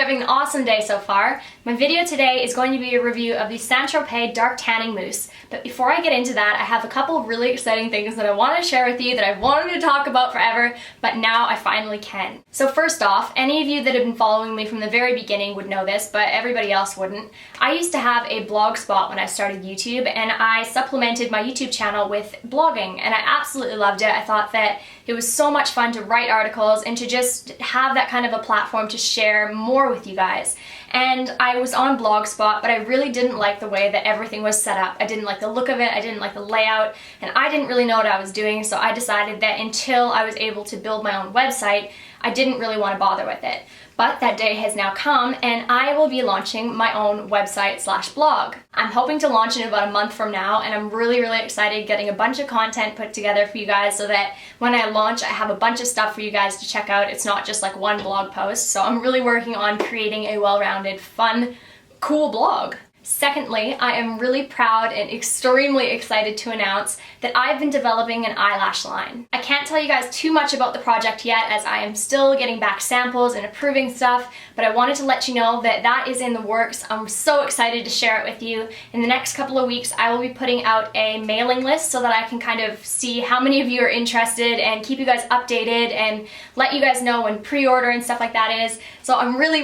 having an awesome day so far. My video today is going to be a review of the Tropez Dark Tanning Mousse. But before I get into that, I have a couple of really exciting things that I want to share with you that I've wanted to talk about forever, but now I finally can. So first off, any of you that have been following me from the very beginning would know this, but everybody else wouldn't. I used to have a blog spot when I started YouTube, and I supplemented my YouTube channel with blogging, and I absolutely loved it. I thought that it was so much fun to write articles and to just have that kind of a platform to share more with you guys. And I was on Blogspot, but I really didn't like the way that everything was set up. I didn't like the look of it, I didn't like the layout, and I didn't really know what I was doing, so I decided that until I was able to build my own website, I didn't really want to bother with it. But that day has now come, and I will be launching my own website/blog. I'm hoping to launch in about a month from now, and I'm really excited getting a bunch of content put together for you guys so that when I launch, I have a bunch of stuff for you guys to check out. It's not just like one blog post, so I'm really working on creating a well-rounded, fun, cool blog. Secondly, I am really proud and extremely excited to announce that I've been developing an eyelash line. I can't tell you guys too much about the project yet as I am still getting back samples and approving stuff, but I wanted to let you know that that is in the works. I'm so excited to share it with you. In the next couple of weeks, I will be putting out a mailing list so that I can kind of see how many of you are interested and keep you guys updated and let you guys know when pre-order and stuff like that is. So I'm really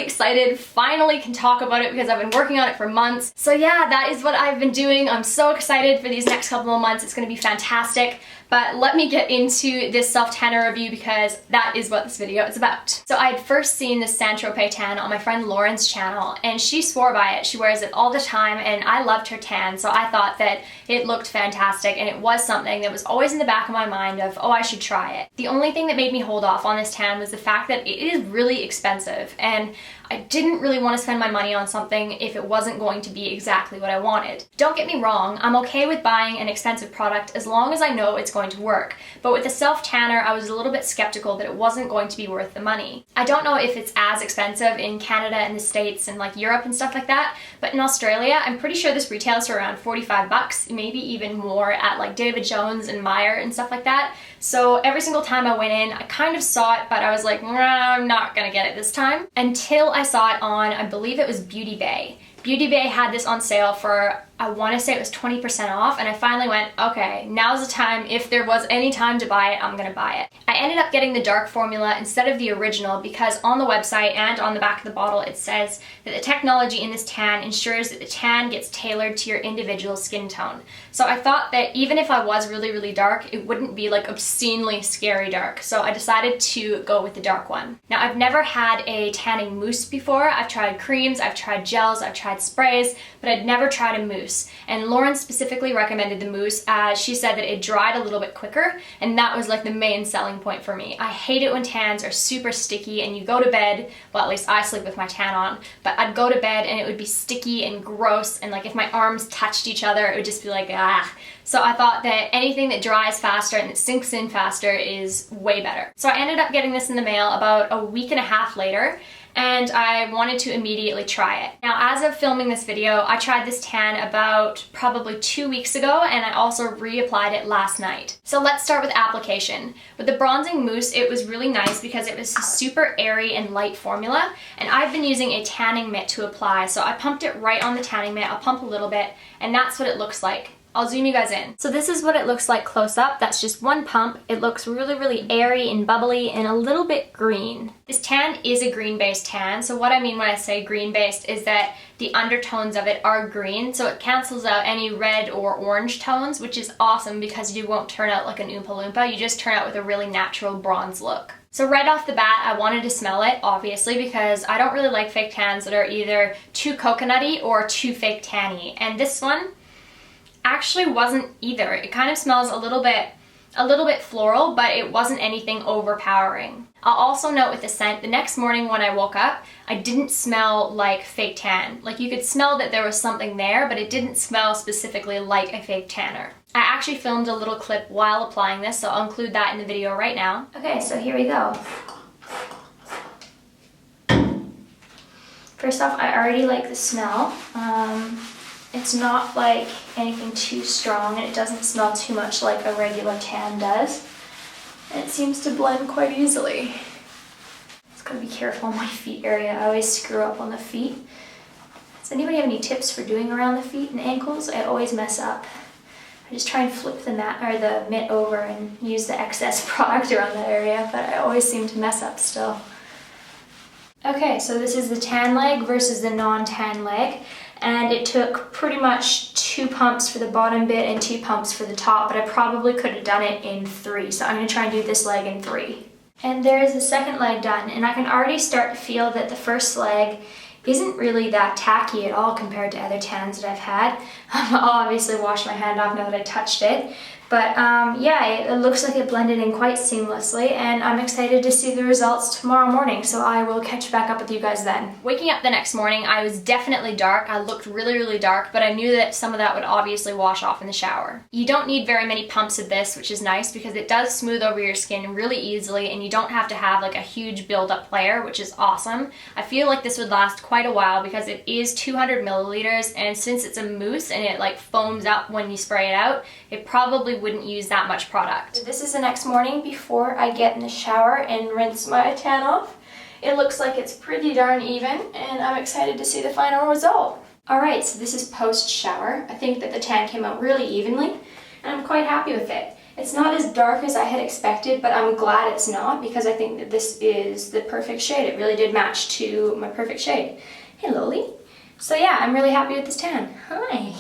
excited. Finally can talk about it because I've been working on it for months. So yeah, that is what I've been doing. I'm so excited for these next couple of months. It's going to be fantastic. But let me get into this self-tanner review because that is what this video is about. So I had first seen this Tropez tan on my friend Lauren's channel, and she swore by it. She wears it all the time, and I loved her tan, so I thought that it looked fantastic, and it was something that was always in the back of my mind of, oh, I should try it. The only thing that made me hold off on this tan was the fact that it is really expensive, and I didn't really want to spend my money on something if it wasn't going to be exactly what I wanted. Don't get me wrong, I'm okay with buying an expensive product as long as I know it's going to work. But with the self-tanner, I was a little bit skeptical that it wasn't going to be worth the money. I don't know if it's as expensive in Canada and the States and like Europe and stuff like that, but in Australia, I'm pretty sure this retails for around 45 bucks, maybe even more at like David Jones and Myer and stuff like that. So every single time I went in, I kind of saw it, but I was like, nah, I'm not gonna get it this time. Until I saw it on, I believe it was Beauty Bay. Beauty Bay had this on sale for, I want to say it was 20% off, and I finally went, okay, now's the time. If there was any time to buy it, I'm gonna buy it. I ended up getting the dark formula instead of the original because on the website and on the back of the bottle it says that the technology in this tan ensures that the tan gets tailored to your individual skin tone. So I thought that even if I was really dark, it wouldn't be like obscenely scary dark. So I decided to go with the dark one. Now I've never had a tanning mousse before. I've tried creams, I've tried gels, I've tried sprays, but I'd never tried a mousse. And Lauren specifically recommended the mousse as she said that it dried a little bit quicker, and that was like the main selling point for me. I hate it when tans are super sticky and you go to bed, well at least I sleep with my tan on, but I'd go to bed and it would be sticky and gross, and like if my arms touched each other it would just be like ah. So I thought that anything that dries faster and that sinks in faster is way better. So I ended up getting this in the mail about a week and a half later, and I wanted to immediately try it. Now, as of filming this video, I tried this tan about probably 2 weeks ago, and I also reapplied it last night. So let's start with application. With the bronzing mousse, it was really nice because it was a super airy and light formula, and I've been using a tanning mitt to apply, so I pumped it right on the tanning mitt. I'll pump a little bit, and that's what it looks like. I'll zoom you guys in. So this is what it looks like close up. That's just one pump. It looks really airy and bubbly and a little bit green. This tan is a green-based tan. So what I mean when I say green-based is that the undertones of it are green, so it cancels out any red or orange tones, which is awesome because you won't turn out like an Oompa Loompa. You just turn out with a really natural bronze look. So right off the bat, I wanted to smell it, obviously, because I don't really like fake tans that are either too coconutty or too fake tanny. And this one actually wasn't either. It kind of smells a little bit floral, but it wasn't anything overpowering. I'll also note with the scent, the next morning when I woke up, I didn't smell like fake tan. Like you could smell that there was something there, but it didn't smell specifically like a fake tanner. I actually filmed a little clip while applying this, so I'll include that in the video right now. Okay, so here we go. First off, I already like the smell. It's not like anything too strong, and it doesn't smell too much like a regular tan does. And it seems to blend quite easily. It's Gotta be careful on my feet area. I always screw up on the feet. Does anybody have any tips for doing around the feet and ankles? I always mess up. I just try and flip the mat or the mitt over and use the excess product around that area, but I always seem to mess up still. Okay, so this is the tan leg versus the non-tan leg, and it took pretty much 2 pumps for the bottom bit and 2 pumps for the top, but I probably could have done it in 3, so I'm going to try and do this leg in 3. And there's the second leg done, and I can already start to feel that the first leg isn't really that tacky at all compared to other tans that I've had. I'll obviously wash my hand off now that I touched it. But yeah, it looks like it blended in quite seamlessly, and I'm excited to see the results tomorrow morning, so I will catch back up with you guys then. Waking up the next morning, I was definitely dark. I looked really dark, but I knew that some of that would obviously wash off in the shower. You don't need very many pumps of this, which is nice because it does smooth over your skin really easily, and you don't have to have like a huge build-up layer, which is awesome. I feel like this would last quite a while because it is 200 milliliters, and since it's a mousse and it like foams up when you spray it out, it probably wouldn't use that much product. This is the next morning before I get in the shower and rinse my tan off. It looks like it's pretty darn even, and I'm excited to see the final result. Alright, so this is post-shower. I think that the tan came out really evenly, and I'm quite happy with it. It's not as dark as I had expected, but I'm glad it's not because I think that this is the perfect shade. It really did match to my perfect shade. Hey Loli. So yeah, I'm really happy with this tan. Hi.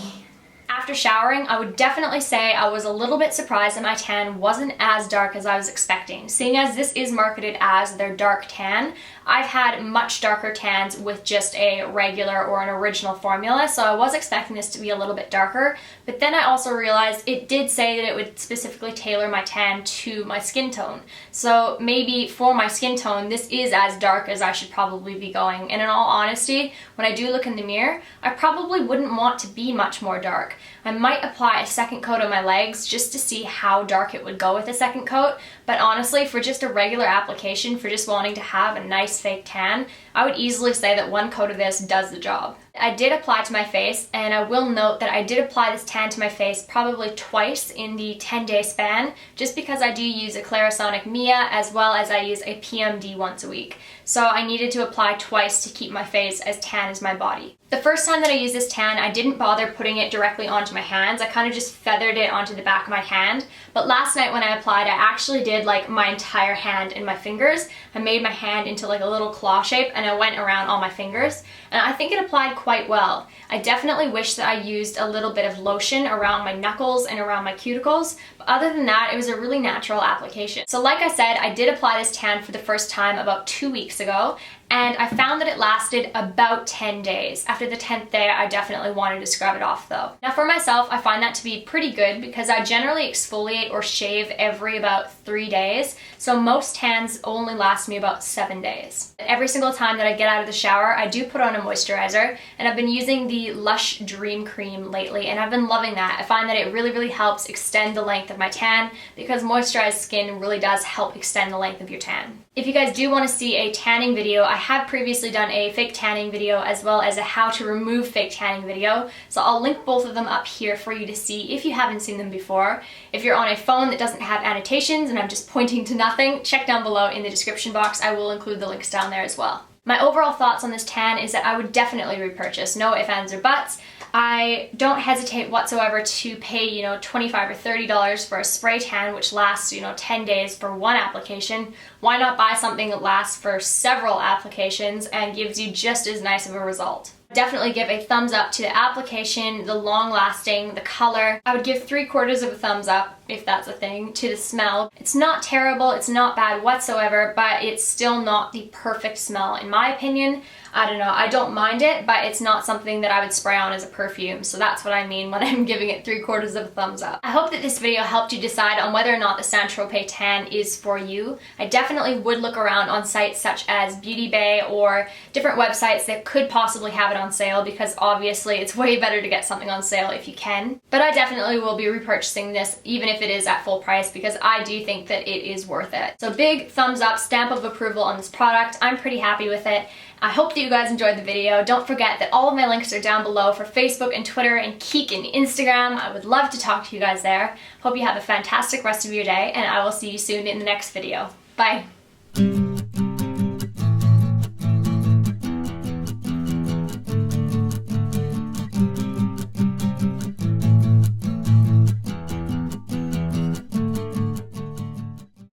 After showering, I would definitely say I was a little bit surprised that my tan wasn't as dark as I was expecting. Seeing as this is marketed as their dark tan, I've had much darker tans with just a regular or an original formula, so I was expecting this to be a little bit darker, but then I also realized it did say that it would specifically tailor my tan to my skin tone. So maybe for my skin tone, this is as dark as I should probably be going. And in all honesty, when I do look in the mirror, I probably wouldn't want to be much more dark. I might apply a second coat on my legs just to see how dark it would go with a second coat, but honestly, for just a regular application, for just wanting to have a nice fake tan, I would easily say that 1 coat of this does the job. I did apply to my face, and I will note that I did apply this tan to my face probably twice in the 10-day span, just because I do use a Clarisonic Mia as well as I use a PMD once a week. So I needed to apply twice to keep my face as tan as my body. The first time that I used this tan, I didn't bother putting it directly onto my hands. I kind of just feathered it onto the back of my hand. But last night when I applied, I actually did like my entire hand and my fingers. I made my hand into like a little claw shape and I went around all my fingers. And I think it applied quite well. I definitely wish that I used a little bit of lotion around my knuckles and around my cuticles, but other than that, it was a really natural application. So like I said, I did apply this tan for the first time about 2 weeks ago, and I found that it lasted about 10 days. After the 10th day, I definitely wanted to scrub it off though. Now for myself, I find that to be pretty good because I generally exfoliate or shave every about 3 days, so most tans only last me about 7 days. Every single time that I get out of the shower, I do put on a moisturizer, and I've been using the Lush Dream Cream lately, and I've been loving that. I find that it really helps extend the length of my tan because moisturized skin really does help extend the length of your tan. If you guys do want to see a tanning video, I have previously done a fake tanning video as well as a how to remove fake tanning video, so I'll link both of them up here for you to see if you haven't seen them before. If you're on a phone that doesn't have annotations and I'm just pointing to nothing, check down below in the description box. I will include the links down there as well. My overall thoughts on this tan is that I would definitely repurchase. No ifs, ands, or buts. I don't hesitate whatsoever to pay, $25 or $30 for a spray tan, which lasts, 10 days for one application. Why not buy something that lasts for several applications and gives you just as nice of a result? Definitely give a thumbs up to the application, the long lasting, the color. I would give 3/4 of a thumbs up, if that's a thing, to the smell. It's not terrible, it's not bad whatsoever, but it's still not the perfect smell in my opinion. I don't know, I don't mind it, but it's not something that I would spray on as a perfume, so that's what I mean when I'm giving it 3/4 of a thumbs up. I hope that this video helped you decide on whether or not the Saint-Tropez tan is for you. I definitely would look around on sites such as Beauty Bay or different websites that could possibly have it on sale, because obviously it's way better to get something on sale if you can. But I definitely will be repurchasing this even if it is at full price, because I do think that it is worth it. So big thumbs up, stamp of approval on this product. I'm pretty happy with it. I hope that you guys enjoyed the video. Don't forget that all of my links are down below for Facebook and Twitter and KEEK and Instagram. I would love to talk to you guys there. Hope you have a fantastic rest of your day, and I will see you soon in the next video. Bye!